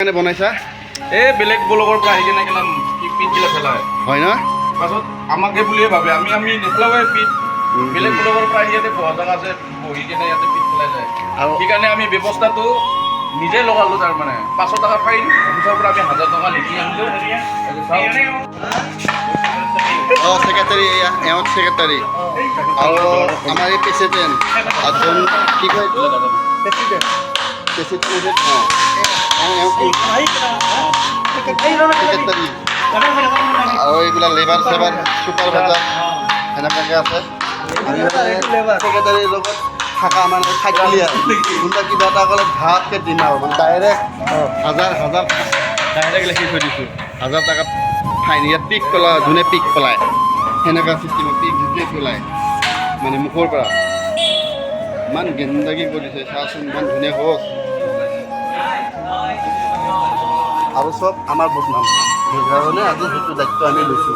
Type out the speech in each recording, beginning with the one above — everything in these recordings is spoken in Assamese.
কেনে বনাইছা এই বেলেগ ব্লগৰ পৰা আহি কেনে গেলাম পিঠগিলা পেলাই হয় না পাছত আমাকে বুলিয়ে ভাবে আমি নেপেলাওৱে পিঠ বেলেগ ব্লগৰ পৰা আহি ইয়াতে বহা জেগা আছে বহি কেনে ইয়াতে পিঠ পেলাই যায় আৰু সেইকাৰণে আমি ব্যৱস্থাটো নিজে লগালোঁ তাৰমানে 500 টকা ফাইন অফিচৰ পৰা আমি 1000 টকা লিখি আনিলোঁ সেক্ৰেটাৰি এওঁত সেক্ৰেটাৰি আৰু আমাৰ এই প্ৰেচিডেণ্ট আজন কি কয় প্ৰেচিডেণ্ট সেক্ৰেটাৰি আৰু এইবিলাক লেবাৰ চেবাৰ চুপাৰভাইজাৰ এনেকুৱাকৈ আছে সেক্ৰেটাৰিৰ লগত থাকা মানে থাকিলে কোনোবা কিবা এটা ক'লে ঘাটকৈ দিম আৰু মানে ডাইৰেক্ট ডাইৰেক্ট লিখি থৈ দিছোঁ 1000 টকা ফাইন ইয়াত পিক পেলাই যোনে পিক পেলায় সেনেকুৱা চিষ্টেমত পিক যেতিয়া পেলায় মানে মুখৰ পৰা ইমান গেন্দাগী কৰিছে চাচোন ইমান ধুনীয়া সহজ আৰু চব আমাৰ বদনাম সেইকাৰণে আজি সেইটো দায়িত্ব আমি লৈছোঁ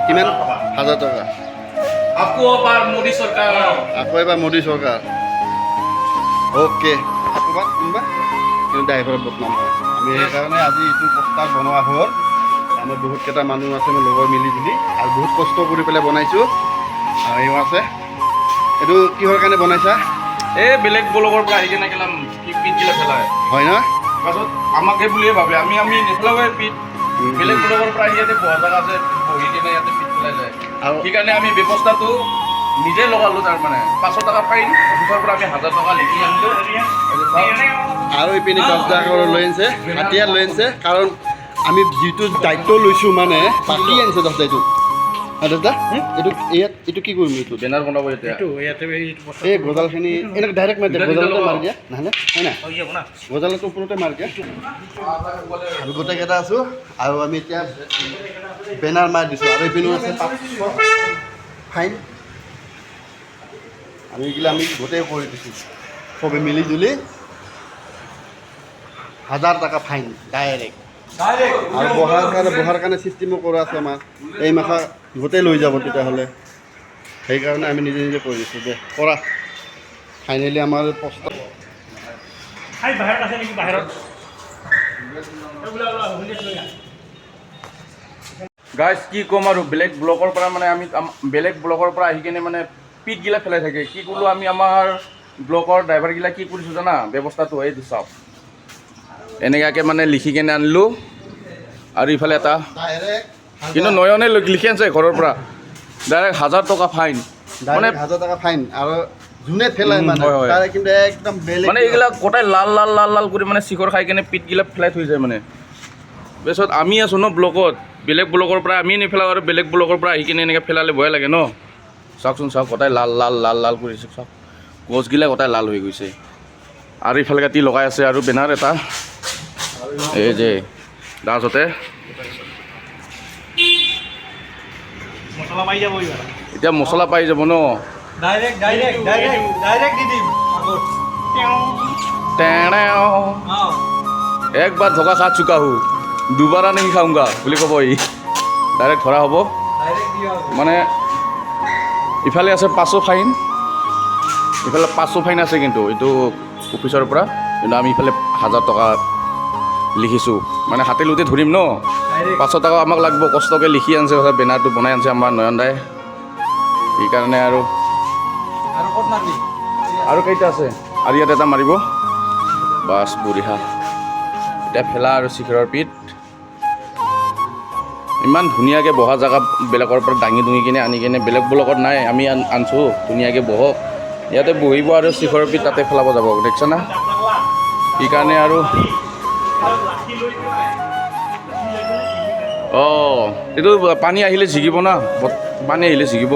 কিমান 1000 টকা আকৌ এবাৰ মোদী চৰকাৰ অ'কে ক'ৰবাত কোনোবা কিন্তু ড্ৰাইভাৰৰ বদনাম হয় আমি সেইকাৰণে আজি এইটো প্ৰস্তাৱ বনোৱা হ'ল আমাৰ বহুতকেইটা মানুহ আছে মোৰ লগৰ মিলি জুলি আৰু বহুত কষ্ট কৰি পেলাই বনাইছোঁ আৰু এওঁ আছে এইটো কিহৰ কাৰণে বনাইছা এই বেলেগ ব্লগৰ পৰা আহি কেনে গেলাম পিঠগিলা পেলাই হয় না পাছত আমাকে বুলিয়ে ভাবে আমি নেপেলাওৱে পিঠ বেলেগ ব্লগৰ পৰা আহি ইয়াতে বহা জেগা আছে বহি কেনে ইয়াতে পিঠ পেলাই যায় আৰু সেইকাৰণে আমি ব্যৱস্থাটো নিজে লগালোঁ তাৰমানে 500 টকা ফাইন অফিচৰ পৰা আমি 1000 টকা লিখি আনিলোঁ আৰু ইপিনে 10 টকা লৈ আনিছে হাতীয়াৰ লৈ আনিছে কাৰণ আমি যিটো দায়িত্ব লৈছোঁ মানে পাতি আনিছে 10 দায়িত্ব দাদা এইটো কি কৰিম এইটো বেনাৰ বনাব এতিয়া এই গজালখিনি এনেকৈ ডাইৰেক্ট মাৰি দিয়া গজালতে মাৰি দিয়া নহ'লে হয় না গজালটো ওপৰতে মাৰি দিয়া আমি গোটেইকেইটা আছোঁ আৰু আমি এতিয়া বেনাৰ মাৰি দিছোঁ আৰু এইপিনেও আছে 500 ফাইন আমি এইগিলা আমি গোটেই কৰি দিছোঁ চবে মিলি জুলি 1000 টকা ফাইন ডাইৰেক্ট আৰু বহাৰ কাৰণে চিষ্টেমো কৰা আছে আমাৰ এই মাখা গোটেই লৈ যাব তেতিয়াহ'লে সেইকাৰণে আমি নিজে নিজে কৰি দিছোঁ যে কৰা ফাইনেলি আমাৰ প্ৰস্তাৱ গাইজ কি ক'ম আৰু বেলেগ ব্লগৰ পৰা মানে আমি বেলেগ ব্লগৰ পৰা আহি কেনে মানে পিঠগিলা পেলাই থাকে কি ক'লোঁ আমি আমাৰ ব্লগৰ ড্ৰাইভাৰগিলা কি কৰিছোঁ জানা ব্যৱস্থাটো এইটো চাওক এনেকুৱাকৈ মানে লিখি কেনে আনিলোঁ আৰু ইফালে এটা কিন্তু নয়নে লিখি আনিছে ঘৰৰ পৰা ডাইৰেক্ট 1000 টকা ফাইন মানে 1000 টকা ফাইন আৰু যোনে ফেলাই মানে তাৰে কিন্তু একদম বেলেগ মানে এইবিলাক গোটাই লাল কৰি মানে চিখৰ খাই কেনে পিঠগিলা পেলাই থৈ যায় মানে তাৰপিছত আমি আছোঁ ন ব্লগত বেলেগ ব্লগৰ পৰা আমি নেপেলাওঁ আৰু বেলেগ ব্লগৰ পৰা আহি কিনে এনেকৈ পেলালে ভয় লাগে ন চাওকচোন চাওক গোটাই লাল কৰিছে চাওক গছগিলা গোটাই লাল হৈ গৈছে আৰু ইফালে কাটি লগাই আছে আৰু বেনাৰ এটা এই যে দাঁততে এতিয়া মছলা পাই যাব ন একবাৰ ধকা খা চুকা হো দুবাৰা নেকি খাওঁগা বুলি ক'ব ই ডাইৰেক্ট ধৰা হ'ব মানে ইফালে আছে 500 ফাইন ইফালে 500 ফাইন আছে কিন্তু এইটো অফিচৰ পৰা কিন্তু আমি ইফালে 1000 টকা লিখিছোঁ মানে হাতে লুতে ধৰিম ন 500 টকা আমাক লাগিব কষ্টকৈ লিখি আনিছে বেনাৰটো বনাই আনিছে আমাৰ নয়ন দাই সেইকাৰণে আৰু কেইটা আছে আৰু ইয়াত এটা মাৰিব বাছ বঢ়িয়া এতিয়া ফেলা আৰু চিখৰৰ পিঠ ইমান ধুনীয়াকৈ বহা জেগা বেলেগৰ পৰা দাঙি কিনে আনি কিনে বেলেগ ব্লগত নাই আমি আনিছোঁ ধুনীয়াকৈ বহক ইয়াতে বহিব আৰু চিখৰৰ পিঠ তাতে পেলাব যাব দেখিছা না সেইকাৰণে আৰু এইটো পানী আহিলে ছিগিব না পানী আহিলে ছিগিব